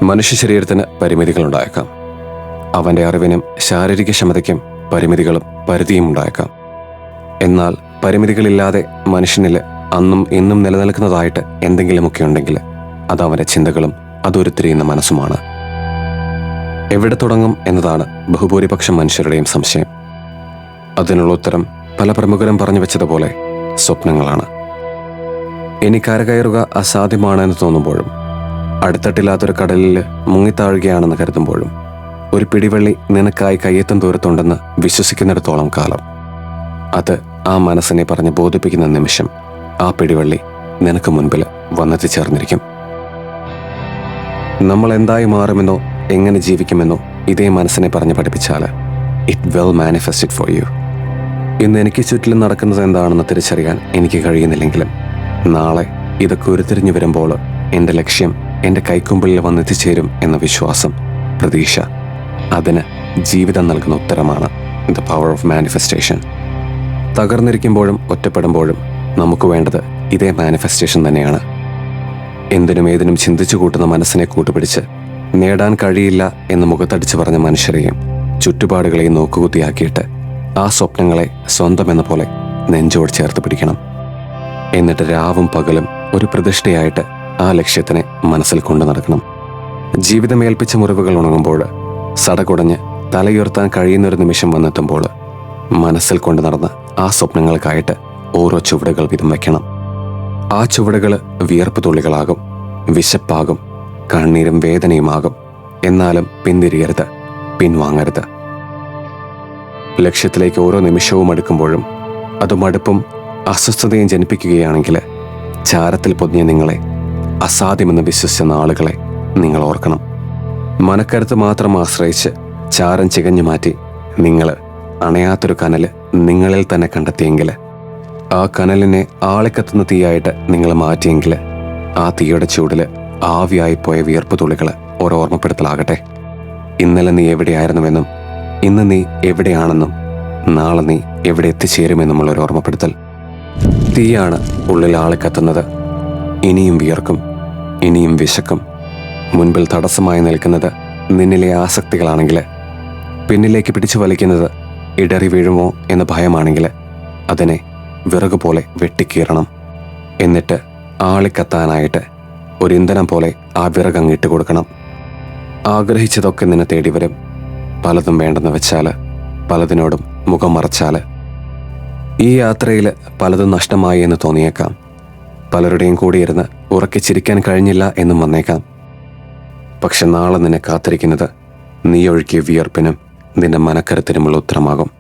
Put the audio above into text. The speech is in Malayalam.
മനുഷ്യ ശരീരത്തിന് പരിമിതികളുണ്ടായേക്കാം. അവൻ്റെ അറിവിനും ശാരീരിക ക്ഷമതയ്ക്കും പരിമിതികളും പരിധിയും ഉണ്ടായേക്കാം. എന്നാൽ പരിമിതികളില്ലാതെ മനുഷ്യനിൽ അന്നും ഇന്നും നിലനിൽക്കുന്നതായിട്ട് എന്തെങ്കിലുമൊക്കെ ഉണ്ടെങ്കിൽ അത് അവൻ്റെ ചിന്തകളും അതുരുത്തിരിയുന്ന മനസ്സുമാണ്. എവിടെ തുടങ്ങും എന്നതാണ് ബഹുഭൂരിപക്ഷം മനുഷ്യരുടെയും സംശയം. അതിനുള്ള ഉത്തരം പല പ്രമുഖരും പറഞ്ഞു വെച്ചതുപോലെ സ്വപ്നങ്ങളാണ്. ഇനി കരകയറുക അസാധ്യമാണെന്ന് തോന്നുമ്പോഴും, അടുത്തട്ടില്ലാത്തൊരു കടലിൽ മുങ്ങിത്താഴുകയാണെന്ന് കരുതുമ്പോഴും, ഒരു പിടിവള്ളി നിനക്കായി കയ്യെത്തും ദൂരത്തുണ്ടെന്ന് വിശ്വസിക്കുന്നിടത്തോളം കാലം അത് ആ മനസ്സിനെ പറഞ്ഞ് ബോധിപ്പിക്കുന്ന നിമിഷം ആ പിടിവള്ളി നിനക്ക് മുൻപിൽ വന്നെത്തിച്ചേർന്നിരിക്കും. നമ്മൾ എന്തായി മാറുമെന്നോ എങ്ങനെ ജീവിക്കുമെന്നോ ഇതേ മനസ്സിനെ പറഞ്ഞ് പഠിപ്പിച്ചാൽ it will manifest it for you. ഇന്ന് എനിക്ക് ചുറ്റിലും നടക്കുന്നത് എന്താണെന്ന് തിരിച്ചറിയാൻ എനിക്ക് കഴിയുന്നില്ലെങ്കിലും നാളെ ഇതൊക്കെ ഉരുത്തിരിഞ്ഞു വരുമ്പോൾ എൻ്റെ ലക്ഷ്യം എൻ്റെ കൈക്കുമ്പിളിൽ വന്നെത്തിച്ചേരും എന്ന വിശ്വാസം, പ്രതീക്ഷ, അതിന് ജീവിതം നൽകുന്ന ഉത്തരമാണ് ദ പവർ ഓഫ് മാനിഫെസ്റ്റേഷൻ. തകർന്നിരിക്കുമ്പോഴും ഒറ്റപ്പെടുമ്പോഴും നമുക്ക് വേണ്ടത് ഇതേ മാനിഫെസ്റ്റേഷൻ തന്നെയാണ്. എന്തിനും ഏതിനും ചിന്തിച്ചു കൂട്ടുന്ന മനസ്സിനെ കൂട്ടുപിടിച്ച് നേടാൻ കഴിയില്ല എന്ന് മുഖത്തടിച്ച് പറഞ്ഞ മനുഷ്യരെയും ചുറ്റുപാടുകളെയും നോക്കുകുത്തിയാക്കിയിട്ട് ആ സ്വപ്നങ്ങളെ സ്വന്തം എന്ന പോലെ നെഞ്ചോട് ചേർത്ത് പിടിക്കണം. എന്നിട്ട് രാവും പകലും ഒരു പ്രതിഷ്ഠയായിട്ട് ആ ലക്ഷ്യത്തിനെ മനസ്സിൽ കൊണ്ടു നടക്കണം. ജീവിതമേൽപ്പിച്ച മുറിവുകൾ ഉണങ്ങുമ്പോൾ, സടകുടഞ്ഞ് തലയുയർത്താൻ കഴിയുന്നൊരു നിമിഷം വന്നെത്തുമ്പോൾ മനസ്സിൽ കൊണ്ടു നടന്ന ആ സ്വപ്നങ്ങൾക്കായിട്ട് ഓരോ ചുവടുകൾ വീതം വയ്ക്കണം. ആ ചുവടുകൾ വിയർപ്പ് തുള്ളികളാകും, വിശപ്പാകും, കണ്ണീരും വേദനയുമാകും. എന്നാലും പിന്തിരിയരുത്, പിൻവാങ്ങരുത്. ലക്ഷ്യത്തിലേക്ക് ഓരോ നിമിഷവും അടുക്കുമ്പോഴും അത് മടുപ്പും അസ്വസ്ഥതയും ജനിപ്പിക്കുകയാണെങ്കിൽ ചാരത്തിൽ പൊതിഞ്ഞ നിങ്ങളെ, അസാധ്യമെന്ന് വിശ്വസിച്ച നാളുകളെ നിങ്ങൾ ഓർക്കണം. മനക്കരുത്ത് മാത്രം ആശ്രയിച്ച് ചാരം ചികഞ്ഞു മാറ്റി നിങ്ങൾ അണയാത്തൊരു കനൽ നിങ്ങളിൽ തന്നെ കണ്ടെത്തിയെങ്കിൽ, ആ കനലിനെ ആളിക്കത്തുന്ന തീയായിട്ട് നിങ്ങൾ മാറ്റിയെങ്കിൽ, ആ തീയുടെ ചൂടിൽ ആവിയായിപ്പോയ വിയർപ്പ് തുള്ളികൾ ഓരോർമ്മപ്പെടുത്തലാകട്ടെ. ഇന്നലെ നീ എവിടെയായിരുന്നുവെന്നും ഇന്ന് നീ എവിടെയാണെന്നും നാളെ നീ എവിടെ എത്തിച്ചേരുമെന്നുമുള്ളൊരു ഓർമ്മപ്പെടുത്തൽ. തീയാണ് ഉള്ളിൽ ആളിക്കത്തുന്നത്. ഇനിയും വിയർക്കും, ഇനിയും വിശക്കും. മുൻപിൽ തടസ്സമായി നിൽക്കുന്നത് നിന്നിലെ ആസക്തികളാണെങ്കിൽ, പിന്നിലേക്ക് പിടിച്ചു വലിക്കുന്നത് ഇടറി വീഴുമോ എന്ന ഭയമാണെങ്കിൽ അതിനെ വിറകുപോലെ വെട്ടിക്കീറണം. എന്നിട്ട് ആളിക്കത്താനായിട്ട് ഒരു ഇന്ധനം പോലെ ആ വിറകങ്ങിട്ട് കൊടുക്കണം. ആഗ്രഹിച്ചതൊക്കെ നിന്നെ തേടി വരും. പലതും വേണ്ടെന്ന് വെച്ചാൽ, പലതിനോടും മുഖം മറച്ചാൽ. ഈ യാത്രയിൽ പലതും നഷ്ടമായി എന്ന് തോന്നിയേക്കാം. പലരുടെയും കൂടിയിരുന്ന് ഉറക്കെ ചിരിക്കാൻ കഴിഞ്ഞില്ല എന്നും വന്നേക്കാം. പക്ഷെ നാളെ നിന്നെ കാത്തിരിക്കുന്നത് നീ ഒഴുക്കിയ വിയർപ്പിനും നിന്റെ മനക്കരുത്തിനുമുള്ള ഉത്തരമാകും.